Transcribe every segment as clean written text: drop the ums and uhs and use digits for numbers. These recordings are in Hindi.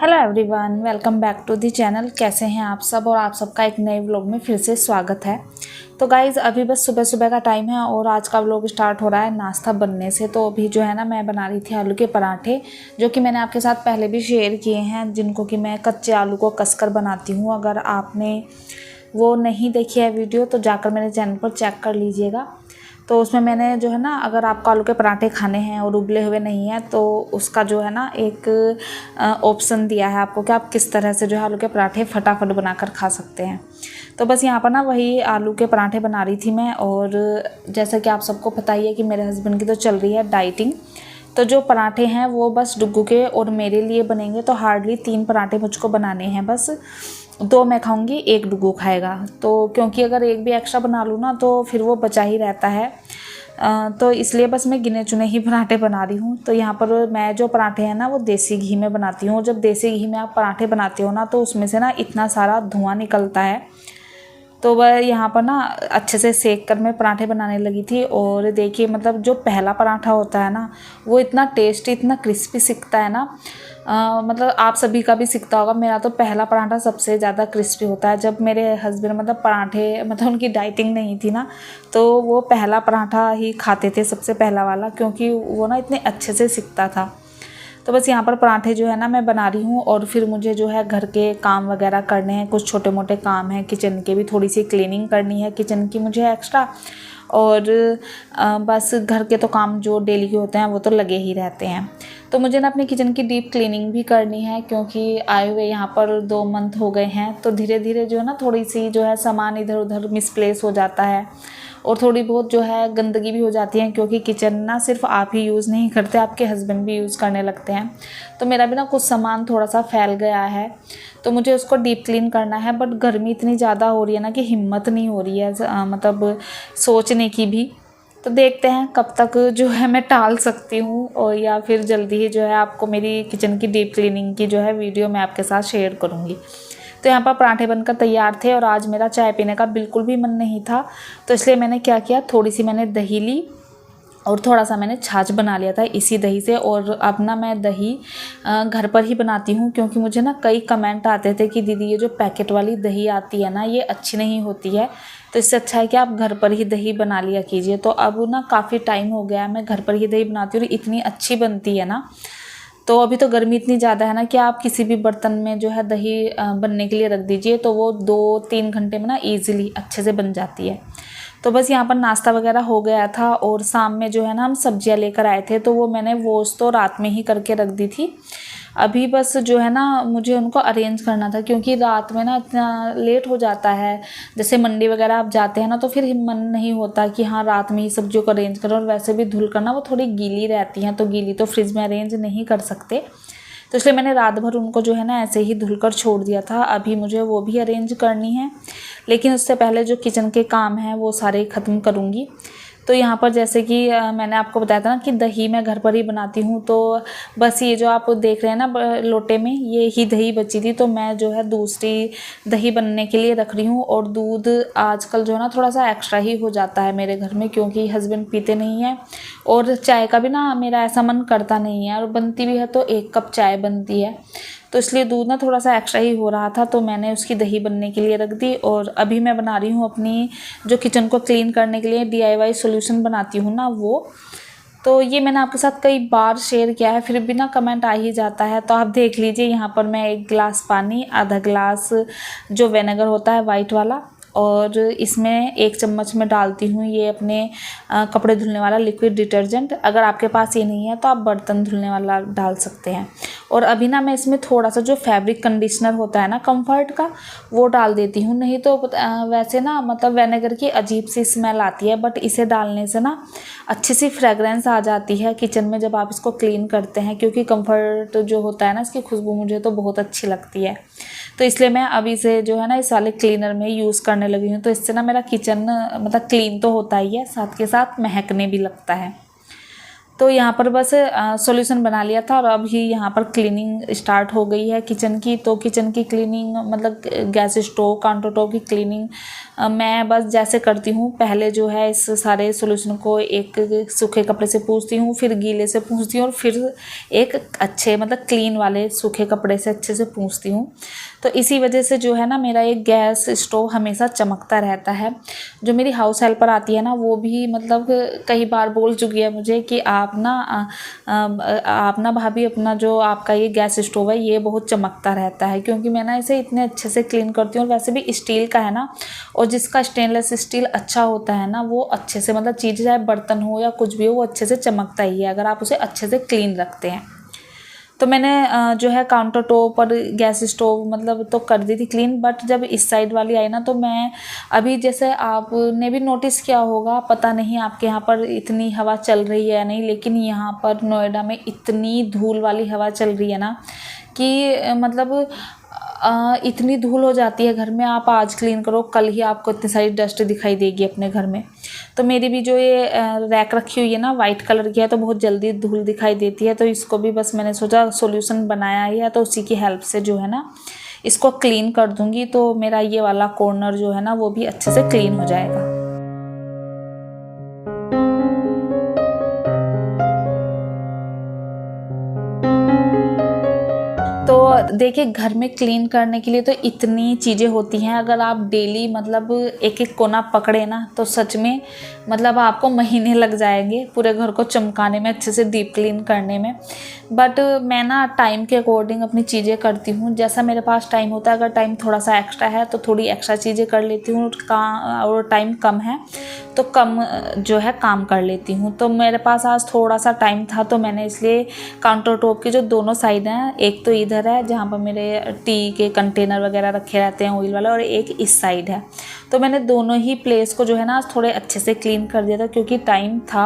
Hello everyone, welcome back to the channel. कैसे हैं आप सब? और आप सबका एक नए व्लॉग में फिर से स्वागत है। तो गाइज़, अभी बस सुबह सुबह का टाइम है और आज का व्लॉग स्टार्ट हो रहा है नाश्ता बनने से। तो अभी जो है ना, मैं बना रही थी आलू के पराठे, जो कि मैंने आपके साथ पहले भी शेयर किए हैं, जिनको कि मैं कच्चे आलू को कसकर बनाती हूँ। अगर आपने वो नहीं देखी है वीडियो तो जाकर मेरे चैनल पर चेक कर लीजिएगा। तो उसमें मैंने जो है ना, अगर आपको आलू के पराठे खाने हैं और उबले हुए नहीं हैं तो उसका जो है ना एक ऑप्शन दिया है आपको कि आप किस तरह से जो है आलू के पराठे फटाफट बनाकर खा सकते हैं। तो बस यहाँ पर ना वही आलू के पराठे बना रही थी मैं। और जैसा कि आप सबको पता ही है कि मेरे हस्बैंड की तो चल रही है डाइटिंग। तो जो पराठे हैं वो बस डुग्गू के और मेरे लिए बनेंगे। तो हार्डली 3 पराठे मुझको बनाने हैं, बस 2 मैं खाऊंगी, 1 डुग्गू खाएगा। तो क्योंकि अगर एक भी एक्स्ट्रा बना लूँ ना तो फिर वो बचा ही रहता है। तो इसलिए बस मैं गिने चुने ही पराठे बना रही हूँ। तो यहाँ पर मैं जो पराठे हैं ना वो देसी घी में बनाती हूँ। और जब देसी घी में आप पराठे बनाते हो ना तो उसमें से ना इतना सारा धुआं निकलता है। तो वह यहाँ पर ना अच्छे से सेक कर मैं पराठे बनाने लगी थी। और देखिए, मतलब जो पहला पराठा होता है ना वो इतना टेस्टी, इतना क्रिस्पी सिकता है ना। मतलब आप सभी का भी सिकता होगा। मेरा तो पहला पराठा सबसे ज़्यादा क्रिस्पी होता है। जब मेरे हस्बैंड मतलब पराठे, मतलब उनकी डाइटिंग नहीं थी ना, तो वो पहला पराठा ही खाते थे, सबसे पहला वाला, क्योंकि वो ना इतने अच्छे से सिकता था। तो बस यहाँ पर पराठे जो है ना मैं बना रही हूँ। और फिर मुझे जो है घर के काम वगैरह करने हैं, कुछ छोटे मोटे काम हैं किचन के भी, थोड़ी सी क्लीनिंग करनी है किचन की मुझे एक्स्ट्रा। और बस घर के तो काम जो डेली के होते हैं वो तो लगे ही रहते हैं। तो मुझे ना अपनी किचन की डीप क्लीनिंग भी करनी है, क्योंकि आए हुए यहाँ पर 2 मंथ हो गए हैं। तो धीरे धीरे जो है ना थोड़ी सी जो है सामान इधर उधर मिसप्लेस हो जाता है और थोड़ी बहुत जो है गंदगी भी हो जाती है, क्योंकि किचन ना सिर्फ आप ही यूज़ नहीं करते, आपके हस्बैंड भी यूज़ करने लगते हैं। तो मेरा भी ना कुछ सामान थोड़ा सा फैल गया है, तो मुझे उसको डीप क्लीन करना है। बट गर्मी इतनी ज़्यादा हो रही है ना कि हिम्मत नहीं हो रही है मतलब सोचने की भी। तो देखते हैं कब तक जो है मैं टाल सकती हूँ, और या फिर जल्दी ही जो है आपको मेरी किचन की डीप क्लीनिंग की जो है वीडियो मैं आपके साथ शेयर करूँगी। तो यहाँ पर पराठे बनकर तैयार थे और आज मेरा चाय पीने का बिल्कुल भी मन नहीं था। तो इसलिए मैंने क्या किया, थोड़ी सी मैंने दही ली और थोड़ा सा मैंने छाछ बना लिया था इसी दही से। और अब ना मैं दही घर पर ही बनाती हूँ, क्योंकि मुझे ना कई कमेंट आते थे कि दीदी ये जो पैकेट वाली दही आती है ना ये अच्छी नहीं होती है, तो इससे अच्छा है कि आप घर पर ही दही बना लिया कीजिए। तो अब ना काफ़ी टाइम हो गया है मैं घर पर ही दही बनाती हूँ और इतनी अच्छी बनती है ना। तो अभी तो गर्मी इतनी ज़्यादा है ना कि आप किसी भी बर्तन में जो है दही बनने के लिए रख दीजिए तो वो 2-3 घंटे में ना ईजिली अच्छे से बन जाती है। तो बस यहाँ पर नाश्ता वगैरह हो गया था और शाम में जो है ना हम सब्जियाँ लेकर आए थे, तो वो मैंने वॉश तो रात में ही करके रख दी थी। अभी बस जो है ना मुझे उनको अरेंज करना था, क्योंकि रात में ना इतना लेट हो जाता है। जैसे मंडी वगैरह आप जाते हैं ना तो फिर मन नहीं होता कि हाँ रात में ही सब्जियों को अरेंज करो, और वैसे भी धुल करना वो थोड़ी गीली रहती हैं, तो गीली तो फ्रिज में अरेंज नहीं कर सकते। तो इसलिए मैंने रात भर उनको जो है ना ऐसे ही धुलकर छोड़ दिया था। अभी मुझे वो भी अरेंज करनी है, लेकिन उससे पहले जो किचन के काम हैं वो सारे ख़त्म करूँगी। तो यहाँ पर जैसे कि मैंने आपको बताया था ना कि दही मैं घर पर ही बनाती हूँ। तो बस ये जो आप देख रहे हैं ना लोटे में, ये ही दही बची थी, तो मैं जो है दूसरी दही बनने के लिए रख रही हूँ। और दूध आजकल जो है ना थोड़ा सा एक्स्ट्रा ही हो जाता है मेरे घर में, क्योंकि हस्बैंड पीते नहीं हैं और चाय का भी ना मेरा ऐसा मन करता नहीं है, और बनती भी है तो 1 कप चाय बनती है। तो इसलिए दूध ना थोड़ा सा एक्स्ट्रा ही हो रहा था, तो मैंने उसकी दही बनने के लिए रख दी। और अभी मैं बना रही हूँ अपनी जो किचन को क्लीन करने के लिए DIY सॉल्यूशन बनाती हूँ ना वो। तो ये मैंने आपके साथ कई बार शेयर किया है, फिर भी ना कमेंट आ ही जाता है। तो आप देख लीजिए, यहाँ पर मैं 1 गिलास पानी, आधा गिलास जो विनेगर होता है वाइट वाला, और इसमें 1 चम्मच में डालती हूँ ये अपने कपड़े धुलने वाला लिक्विड डिटर्जेंट। अगर आपके पास ये नहीं है तो आप बर्तन धुलने वाला डाल सकते हैं। और अभी ना मैं इसमें थोड़ा सा जो फैब्रिक कंडीशनर होता है ना कंफर्ट का, वो डाल देती हूँ। नहीं तो वैसे ना मतलब विनेगर की अजीब सी स्मेल आती है, बट इसे डालने से ना अच्छी सी फ्रेगरेंस आ जाती है किचन में जब आप इसको क्लीन करते हैं, क्योंकि कंफर्ट जो होता है ना इसकी खुशबू मुझे तो बहुत अच्छी लगती है। तो इसलिए मैं अभी से जो है ना इस वाले क्लीनर में यूज़ करने लगी हूँ। तो इससे ना मेरा किचन मतलब क्लीन तो होता ही है, साथ के साथ महकने भी लगता है। तो यहाँ पर बस सॉल्यूशन बना लिया था और अब ही यहाँ पर क्लीनिंग स्टार्ट हो गई है किचन की। तो किचन की क्लीनिंग मतलब गैस स्टोव, काउंटर टॉप की क्लीनिंग मैं बस जैसे करती हूँ, पहले जो है इस सारे सॉल्यूशन को एक सूखे कपड़े से पूछती हूँ, फिर गीले से पूछती हूँ और फिर एक अच्छे मतलब क्लीन वाले सूखे कपड़े से अच्छे से पूछती हूँ। तो इसी वजह से जो है ना मेरा एक गैस स्टोव हमेशा चमकता रहता है। जो मेरी हाउस हेल्पर आती है ना, वो भी मतलब कई बार बोल चुकी है मुझे कि आप ना भाभी अपना जो आपका ये गैस स्टोव है ये बहुत चमकता रहता है, क्योंकि मैं ना इसे इतने अच्छे से क्लीन करती हूँ। और वैसे भी स्टील का है ना, और जिसका स्टेनलेस स्टील अच्छा होता है ना, वो अच्छे से मतलब चीज़ चाहे बर्तन हो या कुछ भी हो, वो अच्छे से चमकता ही है अगर आप उसे अच्छे से क्लीन रखते हैं। तो मैंने जो है काउंटर टॉप और गैस स्टोव मतलब तो कर दी थी क्लीन, बट जब इस साइड वाली आई ना, तो मैं अभी जैसे आपने भी नोटिस किया होगा, पता नहीं आपके यहाँ पर इतनी हवा चल रही है या नहीं, लेकिन यहाँ पर नोएडा में इतनी धूल वाली हवा चल रही है ना कि मतलब इतनी धूल हो जाती है घर में। आप आज क्लीन करो, कल ही आपको इतनी सारी डस्ट दिखाई देगी अपने घर में। तो मेरी भी जो ये रैक रखी हुई है ना, वाइट कलर की है, तो बहुत जल्दी धूल दिखाई देती है। तो इसको भी बस मैंने सोचा सॉल्यूशन बनाया ही है, तो उसी की हेल्प से जो है ना इसको क्लीन कर दूंगी, तो मेरा ये वाला कॉर्नर जो है ना वो भी अच्छे से क्लीन हो जाएगा। तो देखिए, घर में क्लीन करने के लिए तो इतनी चीज़ें होती हैं, अगर आप डेली मतलब एक एक कोना पकड़े ना, तो सच में मतलब आपको महीने लग जाएंगे पूरे घर को चमकाने में, अच्छे से डीप क्लीन करने में। बट मैं ना टाइम के अकॉर्डिंग अपनी चीज़ें करती हूँ, जैसा मेरे पास टाइम होता है। अगर टाइम थोड़ा सा एक्स्ट्रा है तो थोड़ी एक्स्ट्रा चीज़ें कर लेती हूँ, और टाइम कम है तो कम जो है काम कर लेती हूँ। तो मेरे पास आज थोड़ा सा टाइम था, तो मैंने इसलिए काउंटर टॉप के जो दोनों साइड हैं, एक तो इधर है जहाँ पर मेरे टी के कंटेनर वगैरह रखे रहते हैं ऑयल वाला, और एक इस साइड है, तो मैंने दोनों ही प्लेस को जो है ना थोड़े अच्छे से क्लीन कर दिया था, क्योंकि टाइम था।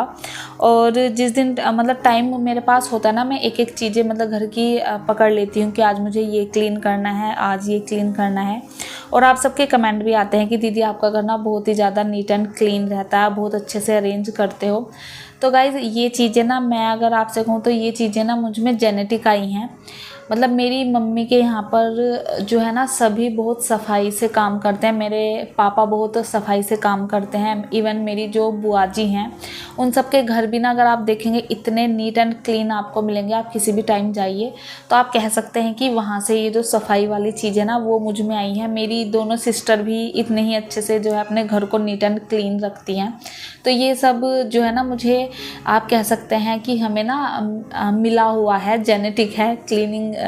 और जिस दिन मतलब टाइम मेरे पास होता है ना, मैं एक एक चीज़ें मतलब घर की पकड़ लेती हूँ कि आज मुझे ये क्लीन करना है, आज ये क्लीन करना है। और आप सबके कमेंट भी आते हैं कि दीदी आपका घर ना बहुत ही ज़्यादा नीट एंड क्लीन रहता है, बहुत अच्छे से अरेंज करते हो। तो गाइज़, ये चीज़ें ना मैं अगर आपसे कहूँ तो ये चीज़ें ना मुझ में जेनेटिक आई हैं। मतलब मेरी मम्मी के यहाँ पर जो है ना सभी बहुत सफाई से काम करते हैं, मेरे पापा बहुत सफाई से काम करते हैं। इवन मेरी जो बुआ जी हैं, उन सब के घर भी ना अगर आप देखेंगे इतने नीट एंड क्लीन आपको मिलेंगे। आप किसी भी टाइम जाइए तो आप कह सकते हैं कि वहाँ से ये जो सफाई वाली चीज़ें ना वो मुझ में आई हैं। मेरी दोनों सिस्टर भी इतने ही अच्छे से जो है अपने घर को नीट एंड क्लीन रखती हैं। तो ये सब जो है ना मुझे आप कह सकते हैं कि हमें ना मिला हुआ है, जेनेटिक है क्लीनिंग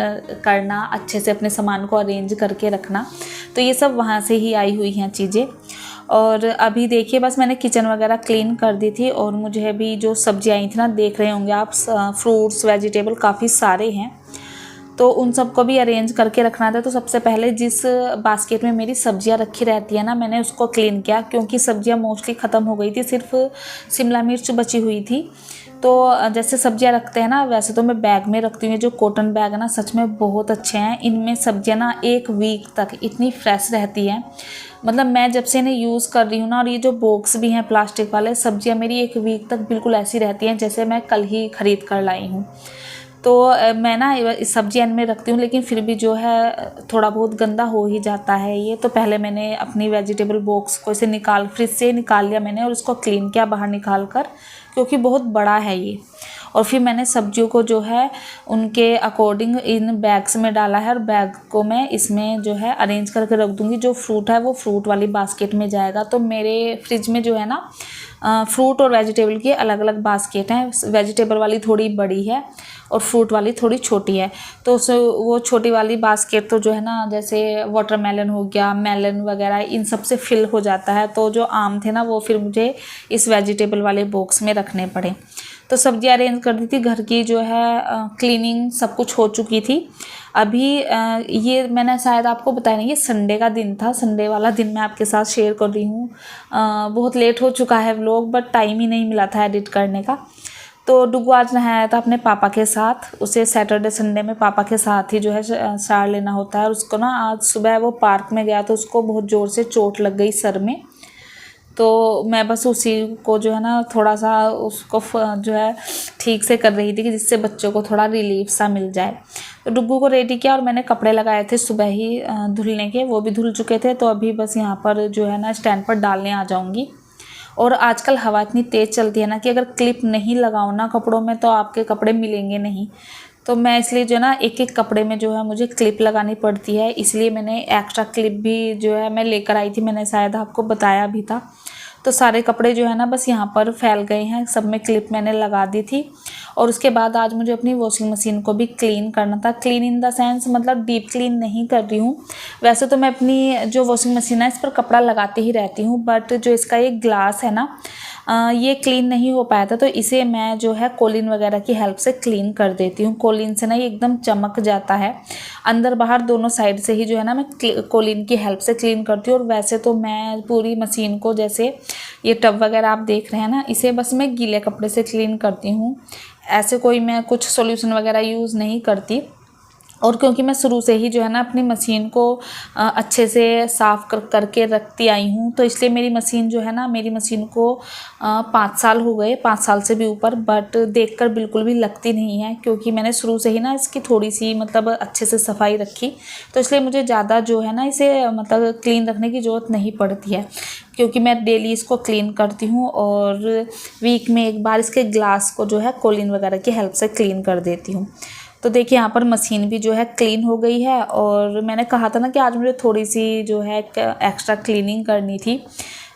करना, अच्छे से अपने सामान को अरेंज करके रखना। तो ये सब वहाँ से ही आई हुई हैं चीज़ें। और अभी देखिए, बस मैंने किचन वगैरह क्लीन कर दी थी, और मुझे अभी जो सब्जियाँ आई थी ना, देख रहे होंगे आप, फ्रूट्स वेजिटेबल काफ़ी सारे हैं, तो उन सबको भी अरेंज करके रखना था। तो सबसे पहले जिस बास्केट में मेरी सब्जियां रखी रहती है ना, मैंने उसको क्लीन किया, क्योंकि सब्जियां मोस्टली ख़त्म हो गई थी, सिर्फ शिमला मिर्च बची हुई थी। तो जैसे सब्जियां रखते हैं ना, वैसे तो मैं बैग में रखती हूँ। जो कॉटन बैग है ना, सच में बहुत अच्छे हैं। इनमें सब्जियां ना 1 वीक तक इतनी फ्रेश रहती हैं। मतलब मैं जब से इन्हें यूज़ कर रही हूँ ना, और ये जो बॉक्स भी हैं प्लास्टिक वाले, सब्जियां मेरी 1 वीक तक बिल्कुल ऐसी रहती हैं जैसे मैं कल ही ख़रीद कर लाई हूँ। तो मैं ना सब्जियां इनमें रखती हूँ, लेकिन फिर भी जो है थोड़ा बहुत गंदा हो ही जाता है ये। तो पहले मैंने अपनी वेजिटेबल बॉक्स को इसे फ्रिज से निकाल लिया मैंने, और उसको क्लीन किया बाहर निकाल कर, क्योंकि बहुत बड़ा है ये। और फिर मैंने सब्जियों को जो है उनके अकॉर्डिंग इन बैग्स में डाला है, और बैग को मैं इसमें जो है अरेंज करके रख दूँगी। जो फ्रूट है वो फ्रूट वाली बास्केट में जाएगा। तो मेरे फ्रिज में जो है ना फ्रूट और वेजिटेबल की अलग अलग बास्केट हैं। वेजिटेबल वाली थोड़ी बड़ी है और फ्रूट वाली थोड़ी छोटी है। तो वो छोटी वाली बास्केट तो जो है ना, जैसे वाटरमेलन हो गया, मेलन वगैरह, इन सब से फिल हो जाता है। तो जो आम थे ना, वो फिर मुझे इस वेजिटेबल वाले बॉक्स में रखने पड़े। तो सब्जी अरेंज कर दी थी, घर की जो है क्लीनिंग सब कुछ हो चुकी थी। अभी ये मैंने शायद आपको बताया नहीं, ये संडे का दिन था। संडे वाला दिन मैं आपके साथ शेयर कर रही हूँ। बहुत लेट हो चुका है व्लॉग, बट टाइम ही नहीं मिला था एडिट करने का। तो डुगू आज नहाया था अपने पापा के साथ। उसे सैटरडे संडे में पापा के साथ ही जो है सार लेना होता है। और उसको ना आज सुबह वो पार्क में गया तो उसको बहुत ज़ोर से चोट लग गई सर में। तो मैं बस उसी को जो है ना थोड़ा सा उसको जो है ठीक से कर रही थी कि जिससे बच्चों को थोड़ा रिलीफ सा मिल जाए। तो डुग्गू को रेडी किया और मैंने कपड़े लगाए थे सुबह ही धुलने के, वो भी धुल चुके थे। तो अभी बस यहाँ पर जो है ना स्टैंड पर डालने आ जाऊँगी। और आजकल हवा इतनी तेज़ चलती है ना कि अगर क्लिप नहीं लगाओ ना कपड़ों में तो आपके कपड़े मिलेंगे नहीं। तो मैं इसलिए जो है ना एक एक कपड़े में जो है मुझे क्लिप लगानी पड़ती है, इसलिए मैंने एक्स्ट्रा क्लिप भी जो है मैं लेकर आई थी, मैंने शायद आपको बताया भी था। तो सारे कपड़े जो है ना बस यहाँ पर फैल गए हैं, सब में क्लिप मैंने लगा दी थी। और उसके बाद आज मुझे अपनी वॉशिंग मशीन को भी क्लीन करना था। क्लीन इन द सेंस मतलब डीप क्लीन नहीं कर रही हूँ। वैसे तो मैं अपनी जो वॉशिंग मशीन है इस पर कपड़ा लगाते ही रहती हूँ, बट जो इसका एक ग्लास है ना ये क्लीन नहीं हो पाया था, तो इसे मैं जो है कोलिन वगैरह की हेल्प से क्लीन कर देती हूँ। कोलिन से ना ये एकदम चमक जाता है, अंदर बाहर दोनों साइड से ही जो है ना मैं कोलिन की हेल्प से क्लीन करती हूँ। और वैसे तो मैं पूरी मशीन को, जैसे ये टब वगैरह आप देख रहे हैं ना, इसे बस मैं गीले कपड़े से क्लीन करती हूँ। ऐसे कोई मैं कुछ सॉल्यूशन वगैरह यूज़ नहीं करती। और क्योंकि मैं शुरू से ही जो है ना अपनी मशीन को अच्छे से साफ़ करके रखती आई हूँ, तो इसलिए मेरी मशीन जो है ना, मेरी मशीन को 5 साल हो गए, 5 साल से भी ऊपर, बट देखकर बिल्कुल भी लगती नहीं है, क्योंकि मैंने शुरू से ही ना इसकी थोड़ी सी मतलब अच्छे से सफाई रखी। तो इसलिए मुझे ज़्यादा जो है ना इसे मतलब क्लीन रखने की ज़रूरत नहीं पड़ती है, क्योंकि मैं डेली इसको क्लीन करती हूँ और वीक में एक बार इसके ग्लास को जो है कोलिन वगैरह की हेल्प से क्लीन कर देती हूँ। तो देखिए यहाँ पर मशीन भी जो है क्लीन हो गई है। और मैंने कहा था ना कि आज मुझे थोड़ी सी जो है एक्स्ट्रा क्लीनिंग करनी थी।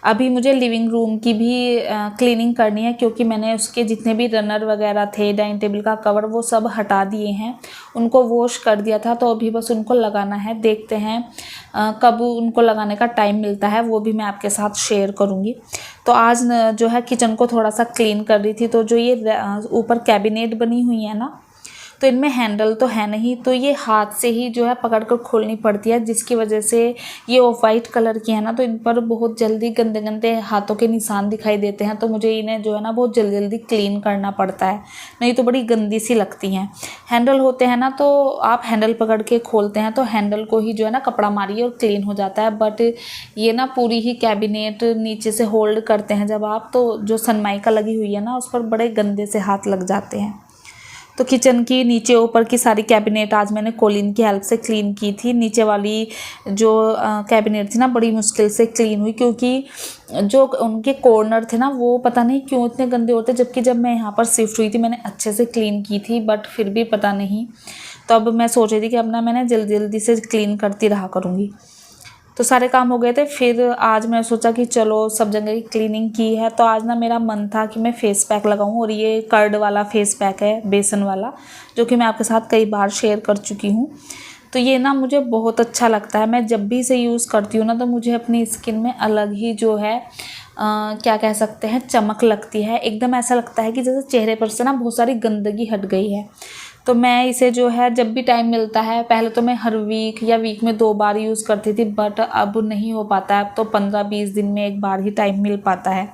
अभी मुझे लिविंग रूम की भी क्लीनिंग करनी है, क्योंकि मैंने उसके जितने भी रनर वगैरह थे, डाइनिंग टेबल का कवर, वो सब हटा दिए हैं, उनको वॉश कर दिया था। तो अभी बस उनको लगाना है, देखते हैं कब उनको लगाने का टाइम मिलता है, वो भी मैं आपके साथ शेयर करूँगी। तो आज जो है किचन को थोड़ा सा क्लीन कर रही थी। तो जो ये ऊपर कैबिनेट बनी हुई है ना, तो इनमें हैंडल तो है नहीं, तो ये हाथ से ही जो है पकड़कर खोलनी पड़ती है, जिसकी वजह से ये ऑफ वाइट कलर की है ना, तो इन पर बहुत जल्दी गंदे गंदे हाथों के निशान दिखाई देते हैं। तो मुझे इन्हें जो है ना बहुत जल्दी जल्दी क्लीन करना पड़ता है, नहीं तो बड़ी गंदी सी लगती हैं। हैंडल होते हैं ना, तो आप हैंडल पकड़ के खोलते हैं तो हैंडल को ही जो है ना कपड़ा मारिए और क्लीन हो जाता है। बट ये ना पूरी ही कैबिनेट नीचे से होल्ड करते हैं जब आप, तो जो सनमाइका लगी हुई है ना उस पर बड़े गंदे से हाथ लग जाते हैं। तो किचन की नीचे ऊपर की सारी कैबिनेट आज मैंने कोलिन की हेल्प से क्लीन की थी। नीचे वाली जो कैबिनेट थी ना बड़ी मुश्किल से क्लीन हुई, क्योंकि जो उनके कॉर्नर थे ना वो पता नहीं क्यों इतने गंदे होते, जबकि जब मैं यहाँ पर शिफ्ट हुई थी मैंने अच्छे से क्लीन की थी, बट फिर भी पता नहीं। तो अब मैं सोच रही थी कि अब ना मैंने जल्दी जल्दी से क्लीन करती रहा करूँगी। तो सारे काम हो गए थे। फिर आज मैं सोचा कि चलो सब जगह की क्लीनिंग की है, तो आज ना मेरा मन था कि मैं फेस पैक लगाऊं, और ये कर्ड वाला फेस पैक है, बेसन वाला, जो कि मैं आपके साथ कई बार शेयर कर चुकी हूँ। तो ये ना मुझे बहुत अच्छा लगता है। मैं जब भी इसे यूज़ करती हूँ ना, तो मुझे अपनी स्किन में अलग ही जो है क्या कह सकते हैं चमक लगती है। एकदम ऐसा लगता है कि जैसे चेहरे पर से ना बहुत सारी गंदगी हट गई है। तो मैं इसे जो है जब भी टाइम मिलता है, पहले तो मैं हर वीक या वीक में 2 बार यूज़ करती थी, बट अब नहीं हो पाता है। अब तो 15-20 दिन में एक बार ही टाइम मिल पाता है।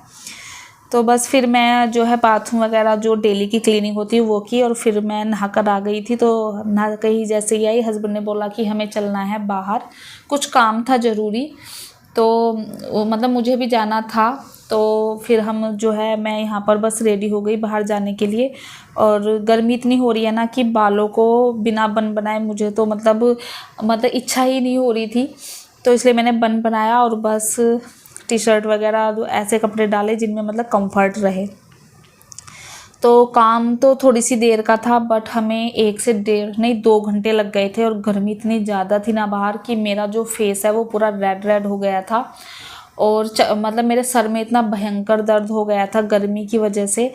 तो बस फिर मैं जो है बाथरूम वगैरह जो डेली की क्लीनिंग होती है वो की, और फिर मैं नहा कर आ गई थी। तो नहा कर ही जैसे ही आई, हस्बैंड ने बोला कि हमें चलना है बाहर, कुछ काम था ज़रूरी, तो मतलब मुझे भी जाना था। तो फिर हम जो है मैं यहाँ पर बस रेडी हो गई बाहर जाने के लिए। और गर्मी इतनी हो रही है ना कि बालों को बिना बन बनाए मुझे तो मतलब इच्छा ही नहीं हो रही थी। तो इसलिए मैंने बन बनाया और बस टी शर्ट वगैरह ऐसे कपड़े डाले जिनमें मतलब कंफर्ट रहे। तो काम तो थोड़ी सी देर का था, बट हमें 1 से 1.5 नहीं 2 घंटे लग गए थे। और गर्मी इतनी ज़्यादा थी ना बाहर कि मेरा जो फेस है वो पूरा रेड रेड हो गया था, और मतलब मेरे सर में इतना भयंकर दर्द हो गया था गर्मी की वजह से।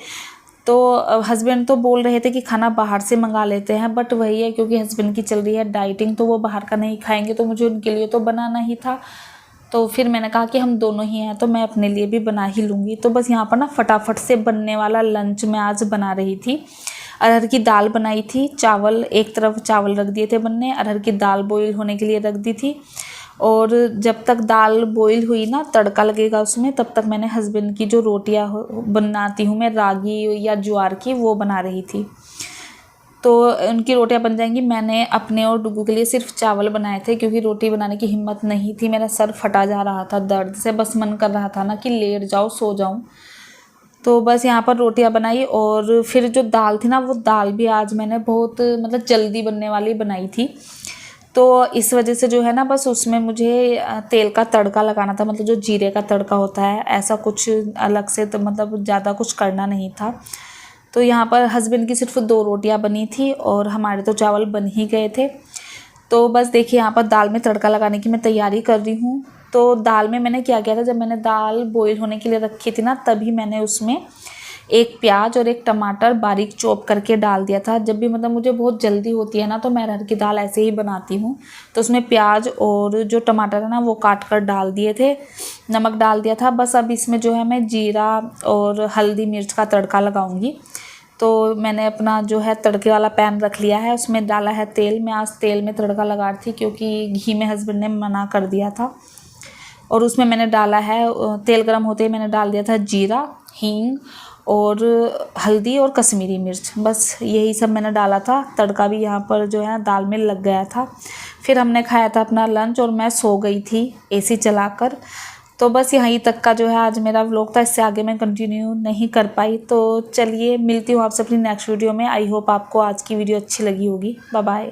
तो हस्बैंड तो बोल रहे थे कि खाना बाहर से मंगा लेते हैं, बट वही है क्योंकि हस्बैंड की चल रही है डाइटिंग, तो वो बाहर का नहीं खाएंगे, तो मुझे उनके लिए तो बनाना ही था। तो फिर मैंने कहा कि हम दोनों ही हैं तो मैं अपने लिए भी बना ही लूँगी। तो बस यहाँ पर ना फटाफट से बनने वाला लंच मैं आज बना रही थी। अरहर की दाल बनाई थी, चावल एक तरफ चावल रख दिए थे बनने, अरहर की दाल बॉईल होने के लिए रख दी थी। और जब तक दाल बॉईल हुई ना, तड़का लगेगा उसमें, तब तक मैंने हस्बैंड की जो रोटियां बनाती हूँ मैं रागी या ज्वार की, वो बना रही थी। तो उनकी रोटियां बन जाएंगी। मैंने अपने और डुगू के लिए सिर्फ चावल बनाए थे क्योंकि रोटी बनाने की हिम्मत नहीं थी। मेरा सर फटा जा रहा था दर्द से, बस मन कर रहा था ना कि लेट जाओ सो जाऊं। तो बस यहाँ पर रोटियां बनाई और फिर जो दाल थी ना, वो दाल भी आज मैंने बहुत मतलब जल्दी बनने वाली बनाई थी। तो इस वजह से जो है ना, बस उसमें मुझे तेल का तड़का लगाना था, मतलब जो जीरे का तड़का होता है, ऐसा कुछ अलग से तो मतलब ज़्यादा कुछ करना नहीं था। तो यहाँ पर हस्बैंड की सिर्फ 2 रोटियां बनी थी और हमारे तो चावल बन ही गए थे। तो बस देखिए यहाँ पर दाल में तड़का लगाने की मैं तैयारी कर रही हूँ। तो दाल में मैंने क्या किया था, जब मैंने दाल बॉईल होने के लिए रखी थी ना, तभी मैंने उसमें 1 प्याज और 1 टमाटर बारीक चॉप करके डाल दिया था। जब भी मतलब मुझे बहुत जल्दी होती है ना, तो मैं अरहर की दाल ऐसे ही बनाती हूँ। तो उसमें प्याज और जो टमाटर है ना, वो काट कर डाल दिए थे, नमक डाल दिया था। बस अब इसमें जो है मैं जीरा और हल्दी मिर्च का तड़का लगाऊंगी। तो मैंने अपना जो है तड़के वाला पैन रख लिया है, उसमें डाला है तेल। मैं आज तेल में तड़का लगा रही थी क्योंकि घी में हस्बैंड ने मना कर दिया था। और उसमें मैंने डाला है, तेल गर्म होते ही मैंने डाल दिया था जीरा, हींग और हल्दी और कश्मीरी मिर्च। बस यही सब मैंने डाला था। तड़का भी यहाँ पर जो है दाल में लग गया था। फिर हमने खाया था अपना लंच और मैं सो गई थी एसी चलाकर। तो बस यहीं तक का जो है आज मेरा व्लॉग था, इससे आगे मैं कंटिन्यू नहीं कर पाई। तो चलिए मिलती हूँ आपसे अपनी नेक्स्ट वीडियो में। आई होप आपको आज की वीडियो अच्छी लगी होगी। Bye bye.